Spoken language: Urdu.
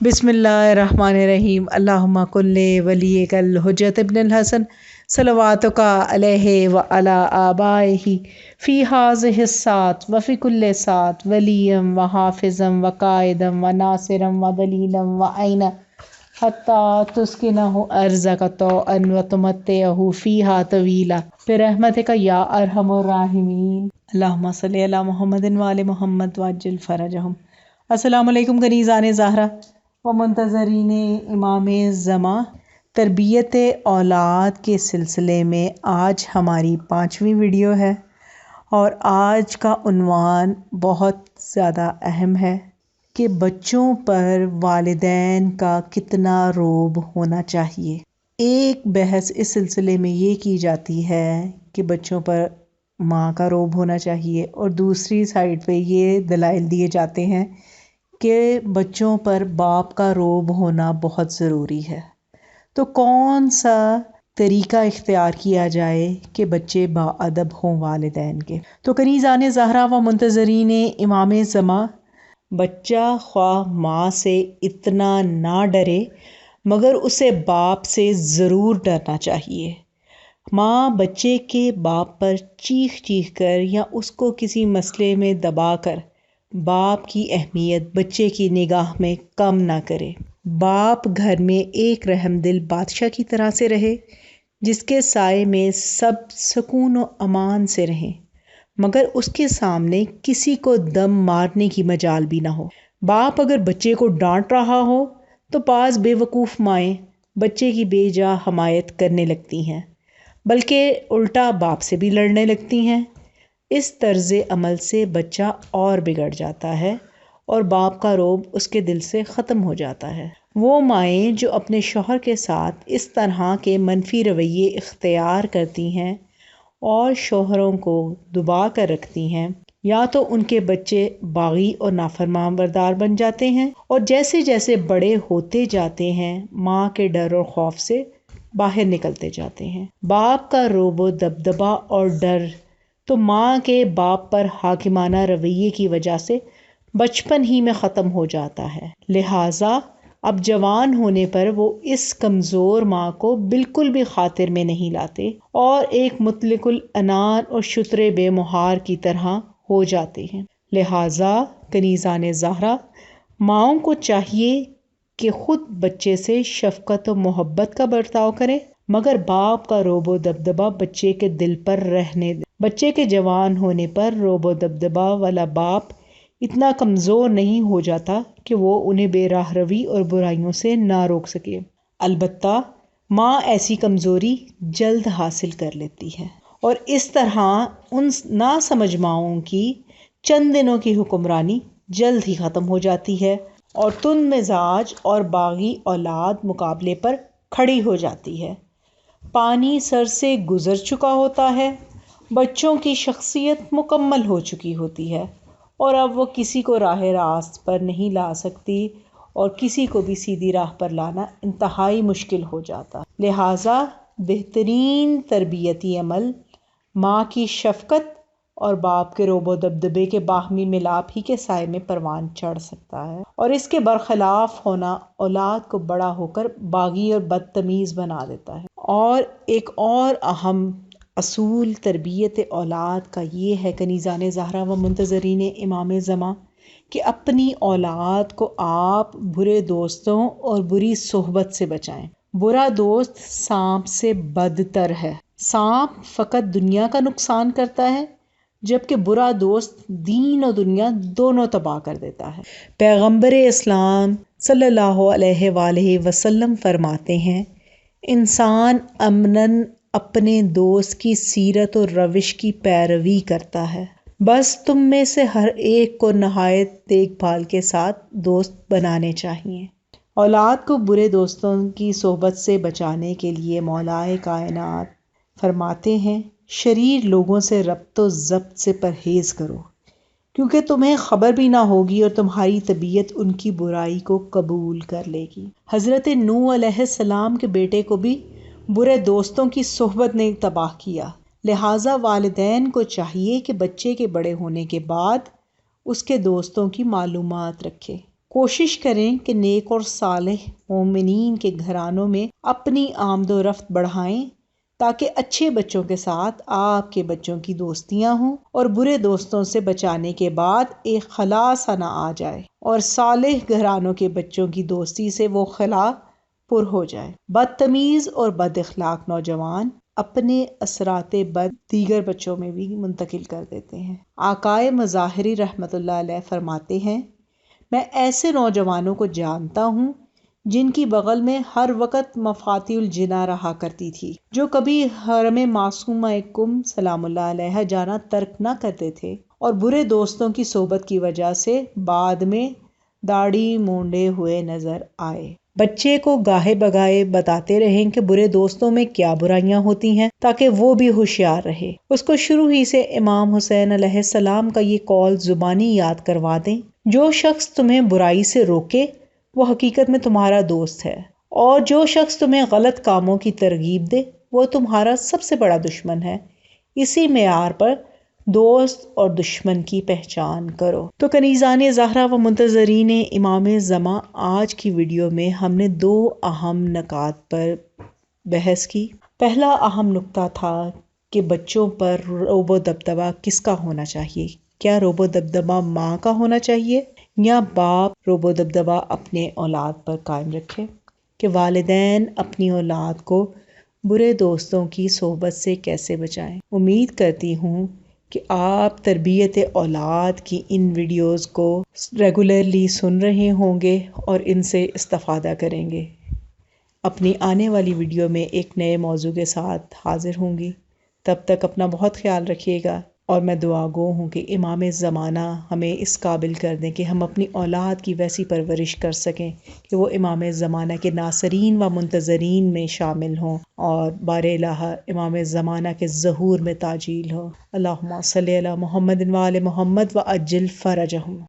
بسم اللہ الرحمن الرحیم اللہم کل ولیک الحجت ابن الحسن صلواتک علیہ وعلی آبائہ فی ہذہ الساعۃ وفی کل ساعۃ ولیا وحافظا وقائدا وناصرا ودلیلا وعینا حتی تسکنہ ارضک طوعا وتمتعہ فیہا طویلا برحمتک یا ارحم الراحمین اللہم صلی علی محمد وآل محمد وعجل فرجہم۔ السلام علیکم کنیزان زہرا و منتظرین امام زمان۔ تربیت اولاد کے سلسلے میں آج ہماری 5ویں ویڈیو ہے اور آج کا عنوان بہت زیادہ اہم ہے کہ بچوں پر والدین کا کتنا رعب ہونا چاہیے۔ ایک بحث اس سلسلے میں یہ کی جاتی ہے کہ بچوں پر ماں کا رعب ہونا چاہیے، اور دوسری سائڈ پہ یہ دلائل دیے جاتے ہیں کہ بچوں پر باپ کا رعب ہونا بہت ضروری ہے۔ تو کون سا طریقہ اختیار کیا جائے کہ بچے باادب ہوں والدین کے؟ تو کنیزان زہرا و منتظرین امام زمان، بچہ خواہ ماں سے اتنا نہ ڈرے مگر اسے باپ سے ضرور ڈرنا چاہیے۔ ماں بچے کے باپ پر چیخ چیخ کر یا اس کو کسی مسئلے میں دبا کر باپ کی اہمیت بچے کی نگاہ میں کم نہ کرے۔ باپ گھر میں ایک رحم دل بادشاہ کی طرح سے رہے جس کے سائے میں سب سکون و امان سے رہیں، مگر اس کے سامنے کسی کو دم مارنے کی مجال بھی نہ ہو۔ باپ اگر بچے کو ڈانٹ رہا ہو تو بعض بے وقوف مائیں بچے کی بے جا حمایت کرنے لگتی ہیں، بلکہ الٹا باپ سے بھی لڑنے لگتی ہیں۔ اس طرز عمل سے بچہ اور بگڑ جاتا ہے اور باپ کا رعب اس کے دل سے ختم ہو جاتا ہے۔ وہ مائیں جو اپنے شوہر کے ساتھ اس طرح کے منفی رویے اختیار کرتی ہیں اور شوہروں کو دبا کر رکھتی ہیں، یا تو ان کے بچے باغی اور نافرمان بردار بن جاتے ہیں، اور جیسے جیسے بڑے ہوتے جاتے ہیں ماں کے ڈر اور خوف سے باہر نکلتے جاتے ہیں۔ باپ کا رعب و دبدبا اور ڈر تو ماں کے باپ پر حاکمانہ رویے کی وجہ سے بچپن ہی میں ختم ہو جاتا ہے، لہٰذا اب جوان ہونے پر وہ اس کمزور ماں کو بالکل بھی خاطر میں نہیں لاتے اور ایک مطلق العنان اور شتر بے مہار کی طرح ہو جاتے ہیں۔ لہٰذا کنیزان زہرا، ماؤں کو چاہیے کہ خود بچے سے شفقت و محبت کا برتاؤ کریں، مگر باپ کا رعب و دبدبا بچے کے دل پر رہنے دیں۔ بچے کے جوان ہونے پر رعب و دبدبا والا باپ اتنا کمزور نہیں ہو جاتا کہ وہ انہیں بے راہ روی اور برائیوں سے نہ روک سکے۔ البتہ ماں ایسی کمزوری جلد حاصل کر لیتی ہے اور اس طرح ان ناسمجھ ماؤں کی چند دنوں کی حکمرانی جلد ہی ختم ہو جاتی ہے اور تند مزاج اور باغی اولاد مقابلے پر کھڑی ہو جاتی ہے۔ پانی سر سے گزر چکا ہوتا ہے، بچوں کی شخصیت مکمل ہو چکی ہوتی ہے اور اب وہ کسی کو راہ راست پر نہیں لا سکتی اور کسی کو بھی سیدھی راہ پر لانا انتہائی مشکل ہو جاتا۔ لہٰذا بہترین تربیتی عمل ماں کی شفقت اور باپ کے رعب و دبدبے کے باہمی ملاپ ہی کے سائے میں پروان چڑھ سکتا ہے، اور اس کے برخلاف ہونا اولاد کو بڑا ہو کر باغی اور بدتمیز بنا دیتا ہے۔ اور ایک اور اہم اصول تربیت اولاد کا یہ ہے کنیزان زہرا و منتظرین امام زمان کہ اپنی اولاد کو آپ برے دوستوں اور بری صحبت سے بچائیں۔ برا دوست سانپ سے بدتر ہے۔ سانپ فقط دنیا کا نقصان کرتا ہے جبکہ برا دوست دین و دنیا دونوں تباہ کر دیتا ہے۔ پیغمبر اسلام صلی اللہ علیہ وآلہ وسلم فرماتے ہیں، انسان عملاً اپنے دوست کی سیرت و روش کی پیروی کرتا ہے، بس تم میں سے ہر ایک کو نہایت دیکھ بھال کے ساتھ دوست بنانے چاہیے۔ اولاد کو برے دوستوں کی صحبت سے بچانے کے لیے مولائے کائنات فرماتے ہیں، شریر لوگوں سے ربط و ضبط سے پرہیز کرو، کیونکہ تمہیں خبر بھی نہ ہوگی اور تمہاری طبیعت ان کی برائی کو قبول کر لے گی۔ حضرت نوح علیہ السلام کے بیٹے کو بھی برے دوستوں کی صحبت نے تباہ کیا، لہٰذا والدین کو چاہیے کہ بچے کے بڑے ہونے کے بعد اس کے دوستوں کی معلومات رکھے۔ کوشش کریں کہ نیک اور صالح مومنین کے گھرانوں میں اپنی آمد و رفت بڑھائیں تاکہ اچھے بچوں کے ساتھ آپ کے بچوں کی دوستیاں ہوں اور برے دوستوں سے بچانے کے بعد ایک خلا سا نہ آ جائے اور صالح گھرانوں کے بچوں کی دوستی سے وہ خلا پر ہو جائے۔ بدتمیز اور بد اخلاق نوجوان اپنے اثرات بد دیگر بچوں میں بھی منتقل کر دیتے ہیں۔ آقائے مظاہری رحمۃ اللہ علیہ فرماتے ہیں، میں ایسے نوجوانوں کو جانتا ہوں جن کی بغل میں ہر وقت مفاتیح الجناح رہا کرتی تھی، جو کبھی حرم معصومہ کم سلام اللہ علیہ جانا ترک نہ کرتے تھے اور برے دوستوں کی صحبت کی وجہ سے بعد میں داڑھی مونڈے ہوئے نظر آئے۔ بچے کو گاہے بگاہے بتاتے رہیں کہ برے دوستوں میں کیا برائیاں ہوتی ہیں تاکہ وہ بھی ہوشیار رہے۔ اس کو شروع ہی سے امام حسین علیہ السلام کا یہ قول زبانی یاد کروا دیں، جو شخص تمہیں برائی سے روکے وہ حقیقت میں تمہارا دوست ہے، اور جو شخص تمہیں غلط کاموں کی ترغیب دے وہ تمہارا سب سے بڑا دشمن ہے۔ اسی معیار پر دوست اور دشمن کی پہچان کرو۔ تو کنیزان زہرا و منتظرین امام زمان، آج کی ویڈیو میں ہم نے 2 اہم نکات پر بحث کی۔ پہلا اہم نکتہ تھا کہ بچوں پر رعب و دبدبہ کس کا ہونا چاہیے؟ کیا رعب و دبدبہ ماں کا ہونا چاہیے یا باپ رعب و دبدبہ اپنے اولاد پر قائم رکھے؟ کہ والدین اپنی اولاد کو برے دوستوں کی صحبت سے کیسے بچائیں؟ امید کرتی ہوں کہ آپ تربیت اولاد کی ان ویڈیوز کو ریگولرلی سن رہے ہوں گے اور ان سے استفادہ کریں گے۔ اپنی آنے والی ویڈیو میں ایک نئے موضوع کے ساتھ حاضر ہوں گی۔ تب تک اپنا بہت خیال رکھیے گا، اور میں دعا گو ہوں کہ امام زمانہ ہمیں اس قابل کر دیں کہ ہم اپنی اولاد کی ویسی پرورش کر سکیں کہ وہ امام زمانہ کے ناصرین و منتظرین میں شامل ہوں اور بار الہ امام زمانہ کے ظہور میں تعجیل ہو۔ اللہم صلی علی محمد و آل محمد و عجل فرجہم۔